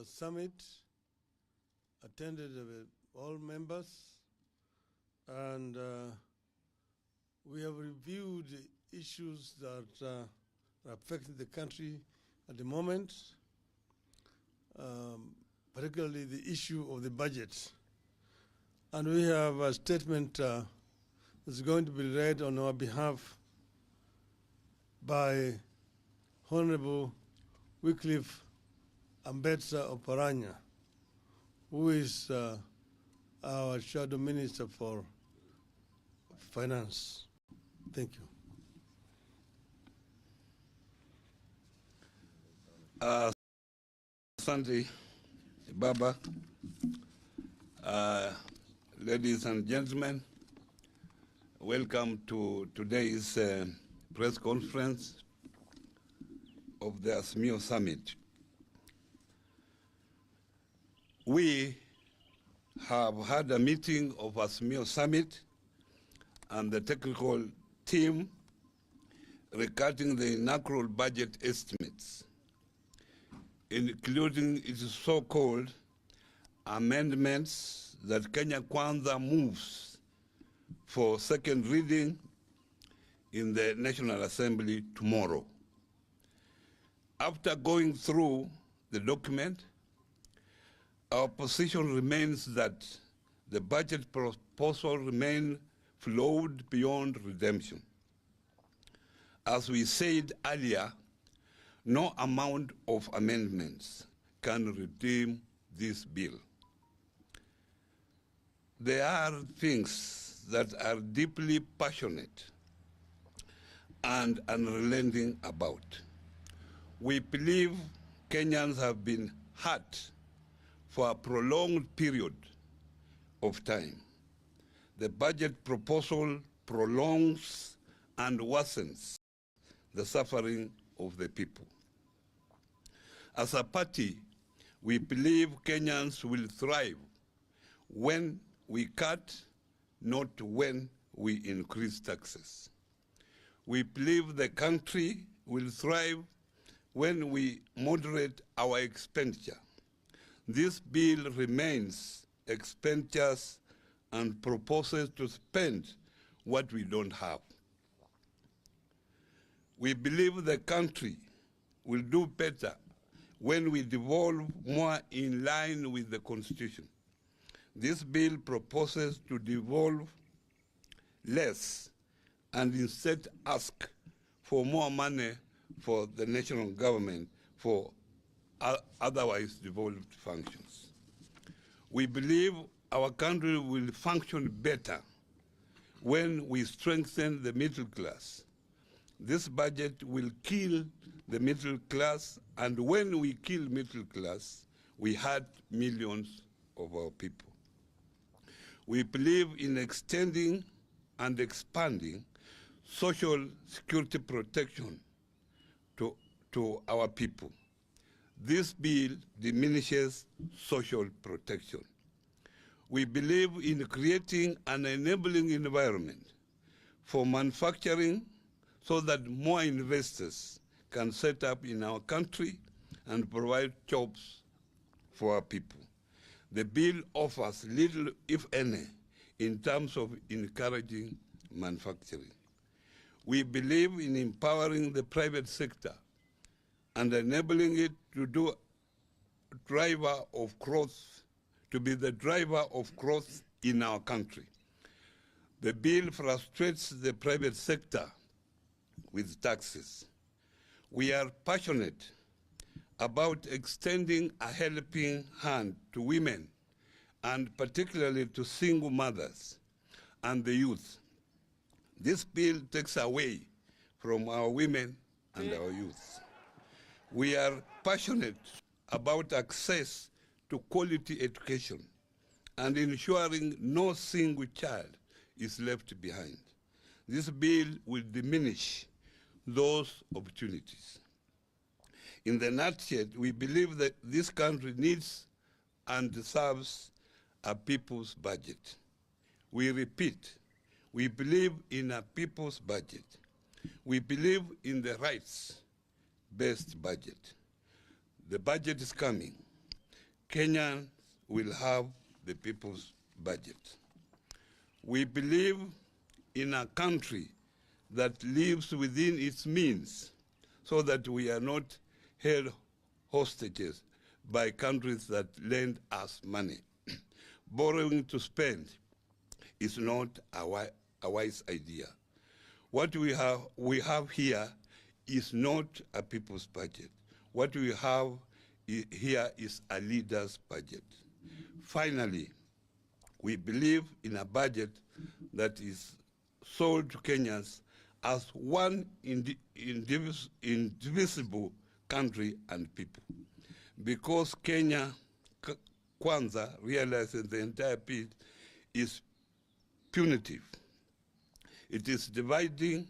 summit attended with all members, and we have reviewed the issues that are affecting the country at the moment, particularly the issue of the budget. And we have a statement that's going to be read on our behalf by Honorable Wycliffe Ambetsa Oparanya, who is our Shadow Minister for Finance. Thank you. Asante, Baba. Ladies and gentlemen, welcome to today's press conference of the Azimio Summit. We have had a meeting of Azimio Summit and the technical team regarding the inaugural budget estimates, including its so-called amendments that Kenya Kwanza moves for second reading in the National Assembly tomorrow. After going through the document, our position remains that the budget proposal remains flawed beyond redemption. As we said earlier, no amount of amendments can redeem this bill. There are things that are deeply passionate and unrelenting about. We believe Kenyans have been hurt for a prolonged period of time. The budget proposal prolongs and worsens the suffering of the people. As a party, we believe Kenyans will thrive when we cut, not when we increase taxes. We believe the country will thrive when we moderate our expenditure. This bill remains expenditures and proposes to spend what we don't have. We believe the country will do better when we devolve more in line with the Constitution. This bill proposes to devolve less and instead ask for more money for the national government for otherwise devolved functions. We believe our country will function better when we strengthen the middle class. This budget will kill the middle class, and when we kill middle class, we hurt millions of our people. We believe in extending and expanding social security protection to our people. This bill diminishes social protection. We believe in creating an enabling environment for manufacturing so that more investors can set up in our country and provide jobs for our people. The bill offers little, if any, in terms of encouraging manufacturing. We believe in empowering the private sector and enabling it to be the driver of growth in our country. The bill frustrates the private sector with taxes. We are passionate about extending a helping hand to women, and particularly to single mothers and the youth. This bill takes away from our women and our youth. We are passionate about access to quality education and ensuring no single child is left behind. This bill will diminish those opportunities. In the nutshell, we believe that this country needs and deserves a people's budget. We repeat, we believe in a people's budget. We believe in the rights-based budget. The budget is coming. Kenyans will have the people's budget. We believe in a country that lives within its means so that we are not held hostages by countries that lend us money. Borrowing to spend is not a wise idea. What we have here is not a people's budget. What we have here is a leader's budget. Finally, we believe in a budget that is sold to Kenyans as one indivisible country and people. Because Kenya Kwanza realizes the entire piece is punitive. It is dividing,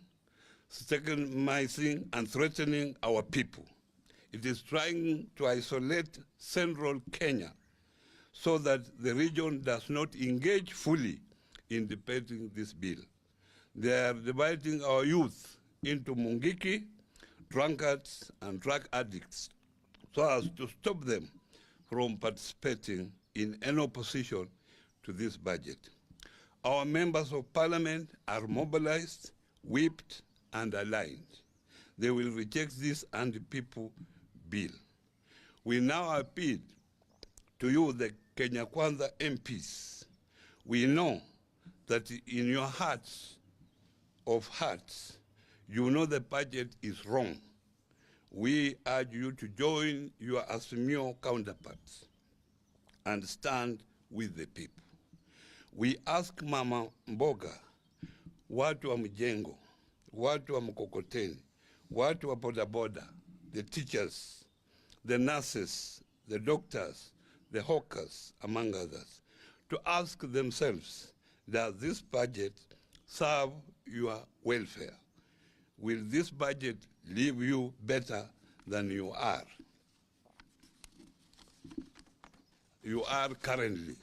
stigmatizing, and threatening our people. It is trying to isolate central Kenya so that the region does not engage fully in debating this bill. They are dividing our youth into mungiki, drunkards, and drug addicts so as to stop them from participating in any opposition to this budget. Our members of parliament are mobilized, whipped, and aligned. They will reject this anti-people bill. We now appeal to you, the Kenya Kwanza MPs. We know that in your hearts of hearts, you know the budget is wrong. We urge you to join your Azimio counterparts and stand with the people. We ask Mama Mboga, watu wa mjengo, watu wa mkokoteni, watu wa bodaboda, the teachers, the nurses, the doctors, the hawkers, among others, to ask themselves, does this budget serve your welfare? Will this budget leave you better than you are? You are currently,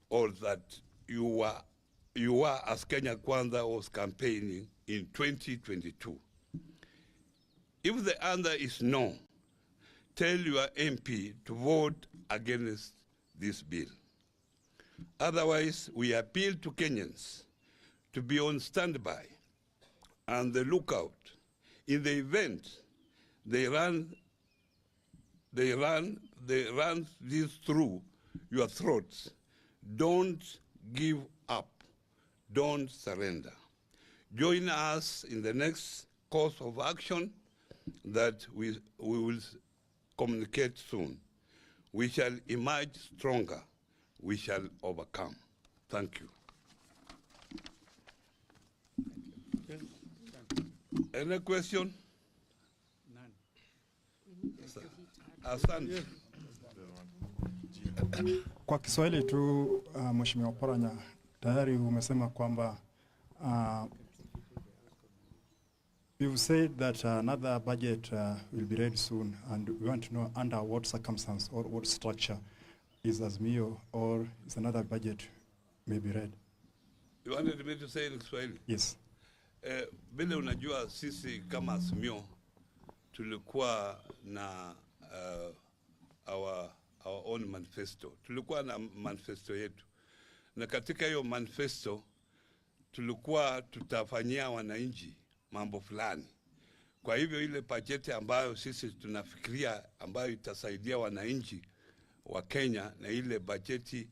or that you were as Kenya Kwanza was campaigning in 2022. If the answer is no, tell your MP to vote against this bill. Otherwise, we appeal to Kenyans to be on standby and the lookout in the event they run this through your throats. Don't give up. Don't surrender. Join us in the next course of action that we will communicate soon. We shall emerge stronger. We shall overcome. Thank you. Any question? None. Asante. Kwa Kiswahili tu, Mheshimiwa Oparanya, tayari umesema kwamba you've said that another budget will be read soon, and we want to know under what circumstance or what structure is Azimio or is another budget may be read. You wanted me to say in Kiswahili? Yes. Vile unajua sisi kama Azimio tulikuwa na our own manifesto. Tulikuwa na manifesto yetu. Na katika hiyo manifesto tulikuwa tutafanyia wananchi mambo fulani. Kwa hivyo ile bajeti ambayo sisi tunafikiria ambayo itasaidia wananchi wa Kenya na ile bajeti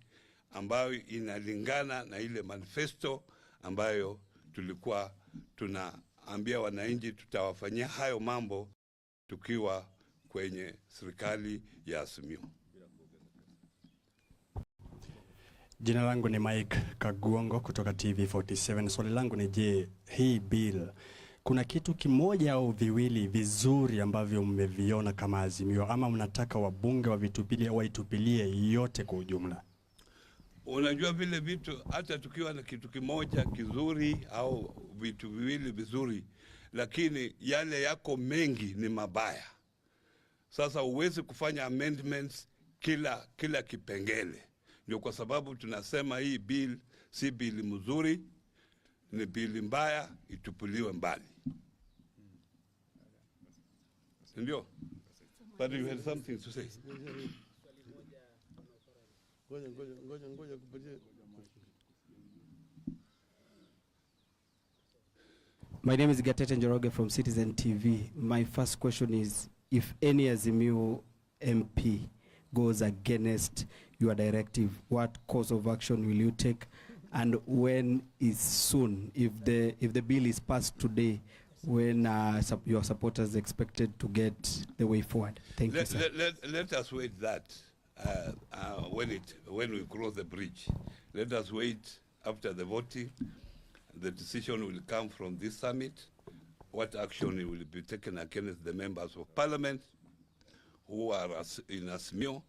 ambayo inalingana na ile manifesto ambayo tulikuwa tunaambia wananchi tutawafanyia hayo mambo tukiwa kwenye serikali ya Azimio. Jina langu ni Mike Kaguongo kutoka TV47. Swali langu ni je, hii bill kuna kitu kimoja au viwili vizuri ambavyo mmeviona kama Azimio, ama mnataka wabunge waitupilie yote kwa ujumla? Unajua vile vitu, hata tukiwa na kitu kimoja kizuri au vitu viwili vizuri, lakini yale yako mengi ni mabaya. Sasa uwezi kufanya amendments kila kipengele. Ndio kwa sababu tunasema hii bill si bill mzuri, ni bill mbaya, itupuliwe mbali. Ndio? But you had something to say. Ngoja kupatia. My name is Gatete Njoroge from Citizen TV. My first question is, if any Azimio MP goes against your directive, what course of action will you take? And when is soon, if the bill is passed today, when your supporters expected to get the way forward? Thank you, sir. Let us wait that when we cross the bridge. Let us wait after the voting. The decision will come from this summit. What action will be taken against the members of parliament who are in Azimio.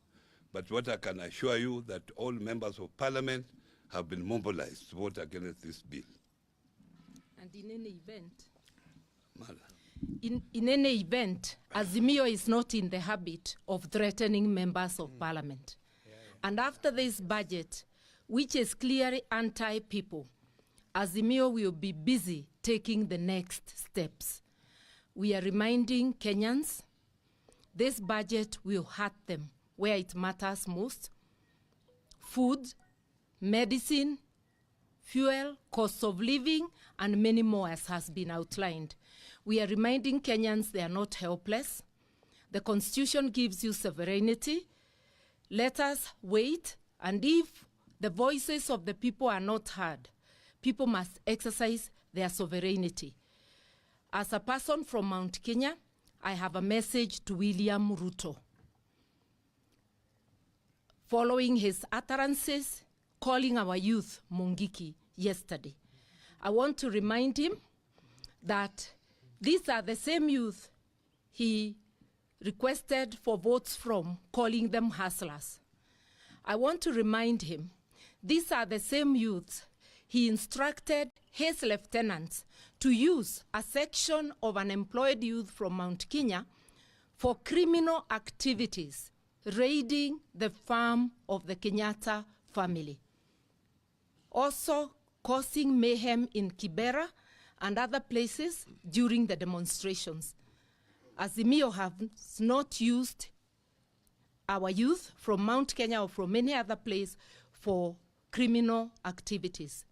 But what I can assure you that all members of parliament have been mobilized to vote against this bill. And in any event, in any event, Azimio is not in the habit of threatening members of parliament. And after this budget, which is clearly anti-people, Azimio will be busy taking the next steps. We are reminding Kenyans, this budget will hurt them where it matters most: food, medicine, fuel, cost of living, and many more, as has been outlined. We are reminding Kenyans they are not helpless. The Constitution gives you sovereignty. Let us wait, and if the voices of the people are not heard, people must exercise their sovereignty. As a person from Mount Kenya, I have a message to William Ruto. Following his utterances, calling our youth Mungiki yesterday, I want to remind him that these are the same youth he requested for votes from, calling them hustlers. I want to remind him these are the same youths he instructed his lieutenants to use a section of unemployed youth from Mount Kenya for criminal activities, raiding the farm of the Kenyatta family, also causing mayhem in Kibera and other places during the demonstrations. Azimio has not used our youth from Mount Kenya or from any other place for criminal activities.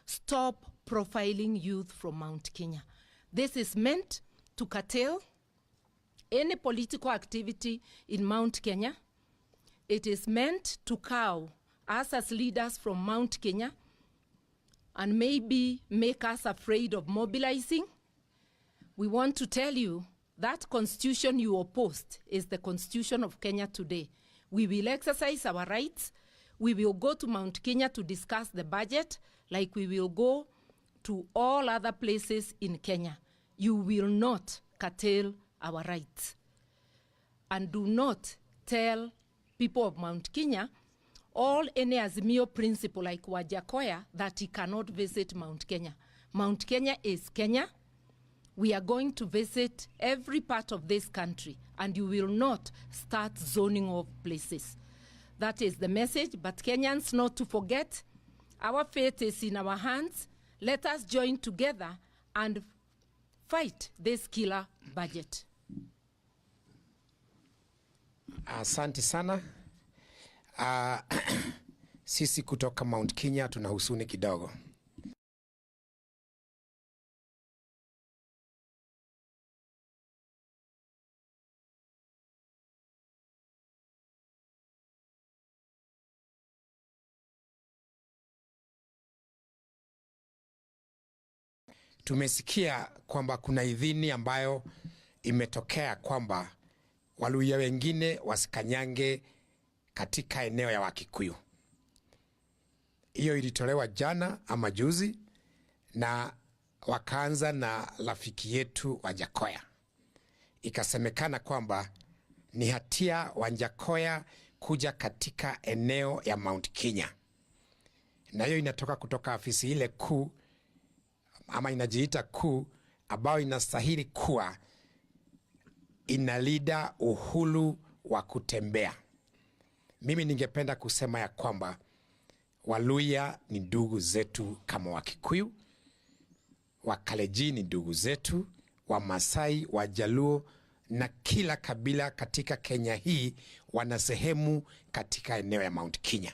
Stop profiling youth from Mount Kenya. This is meant to curtail any political activity in Mount Kenya. It is meant to cow us as leaders from Mount Kenya and maybe make us afraid of mobilizing. We want to tell you that constitution you opposed is the constitution of Kenya today. We will exercise our rights. We will go to Mount Kenya to discuss the budget like we will go to all other places in Kenya. You will not curtail our rights. And do not tell people of Mount Kenya or any Azimio principle like Wajakoya that he cannot visit Mount Kenya. Mount Kenya is Kenya. We are going to visit every part of this country, and you will not start zoning off places. That is the message, but Kenyans not to forget, our fate is in our hands. Let us join together and fight this killer budget. Asante sana. Sisi kutoka Mount Kenya tuna huzuni kidogo. Tumesikia kwamba kuna idhini ambayo imetokea kwamba Waluhya wengine wasikanyange katika eneo ya Wakikuyu. Hiyo ilitolewa jana ama juzi, na wakaanza na rafiki yetu Wajakoya. Ikasemekana kwamba ni hatia Wajakoya kuja katika eneo ya Mount Kenya. Na hiyo inatoka kutoka afisi ile kuu ama inajiita kuu ambayo inastahili kuwa inalida uhuru wa kutembea. Mimi ningependa kusema ya kwamba Waluhya ni ndugu zetu kama Wakikuyu, Wakalenjin ni ndugu zetu, Wamasai, Wajaluo na kila kabila katika Kenya hii wana sehemu katika eneo ya Mount Kenya,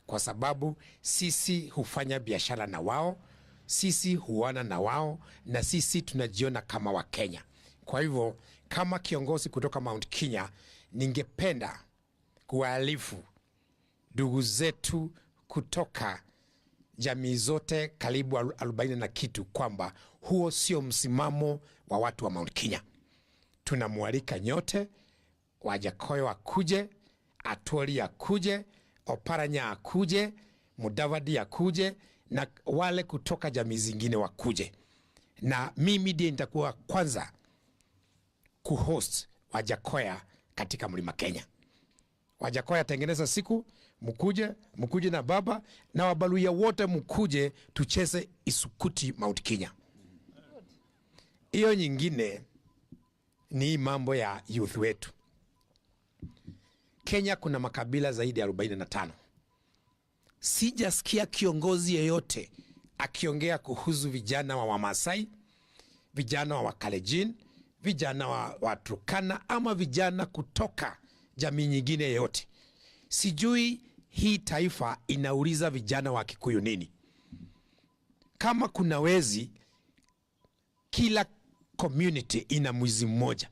kwa sababu sisi hufanya biashara na wao, sisi huona na wao, na sisi tunajiona kama Wakenya. Kwa hivyo kama kiongozi kutoka Mount Kenya, ningependa kuwaalifu ndugu zetu kutoka jamii zote karibu 40 na kitu kwamba huo sio msimamo wa watu wa Mount Kenya. Tunamwalika nyote, Wajakoyo akuje, Atwoli akuje, Oparanya akuje, Mudavadi akuje, na wale kutoka jamii zingine wakuje. Na mimi ndiye nitakuwa kwanza kuhost Wajakoya katika Mlima Kenya. Wajakoya tengeneza siku, mkuje na baba na Wabaluya wote mkuje tucheze isukuti Mount Kenya. Hiyo nyingine ni mambo ya youth wetu. Kenya kuna makabila zaidi ya 45. Sijasikia kiongozi yeyote akiongea kuhusu vijana wa Wamasai, vijana wa Wakalejin, vijana wa Turkana ama vijana kutoka jamii nyingine yote. Sijui hii taifa inauliza vijana wa Kikuyu nini? Kama kuna wezi, kila community ina mwizi mmoja.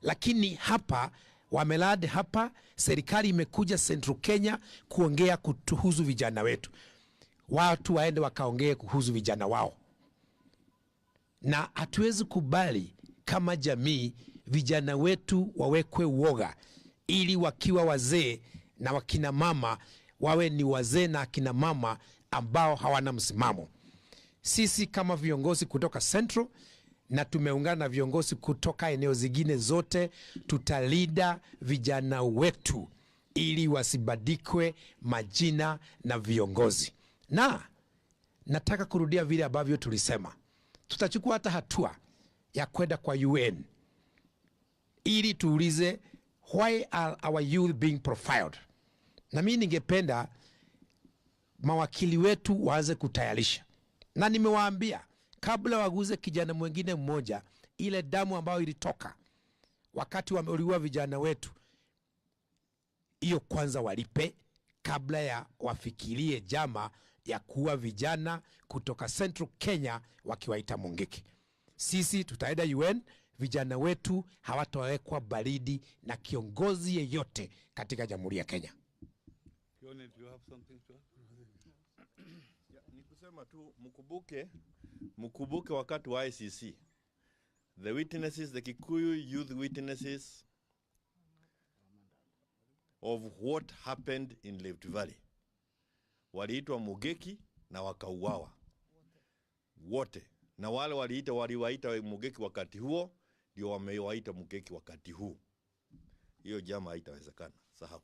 Lakini hapa wamelade hapa, serikali imekuja Central Kenya kuongea kuhusu vijana wetu. Watu waende wakaongee kuhusu vijana wao. Na hatuwezi kubali kama jamii vijana wetu wawekwe uoga, ili wakiwa wazee na wakina mama wawe ni wazee na akina mama ambao hawana msimamo. Sisi kama viongozi kutoka Central na tumeungana na viongozi kutoka eneo zingine zote, tutalida vijana wetu ili wasibadikwe majina na viongozi. Na nataka kurudia vile ambavyo tulisema, tutachukua hata hatua ya kwenda kwa UN ili tuulize why are our youth being profiled. Na mimi ningependa mawakili wetu waanze kutayarisha, na nimewaambia kabla waguze kijana mwingine mmoja, ile damu ambayo ilitoka wakati wameuliwa vijana wetu, hiyo kwanza walipe kabla ya wafikirie jama ya kuwa vijana kutoka Central Kenya wakiwaita Mungiki. Sisi tutaenda UN, vijana wetu hawatawekwa baridi na kiongozi yeyote katika Jamhuri ya Kenya. Ni kusema tu mkubuke wakati wa ICC. The witnesses, the Kikuyu youth witnesses of what happened in Rift Valley. Waliitwa Mugeki na wakauawa wote. Na wale waliwaita Mugeki wakati huo ndio wamewaita Mugeki wakati huu. Hiyo jama haitawezekana. Sahau.